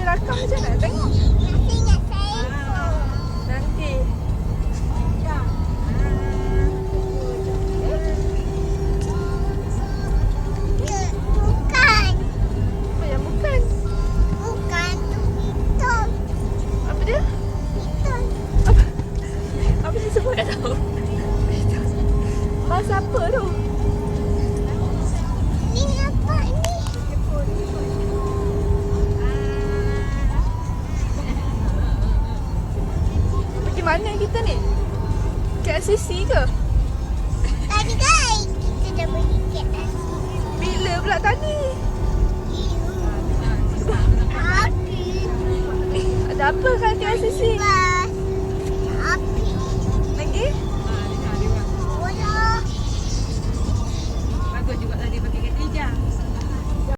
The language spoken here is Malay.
rakam macam mana? Tengok. Nanti ingat saya pun. Nanti. Bukan. Apa yang bukan? Bukan tu hitam. Apa dia? Hitam. Apa dia semua tak tahu? Bahasa apa tu? Ni apa ni? Pergi mana kita ni? KLCC ke? Tadi guys, kita dah pergi KLCC. Bila pula tadi? Tapi Ada apa kat KLCC? sebab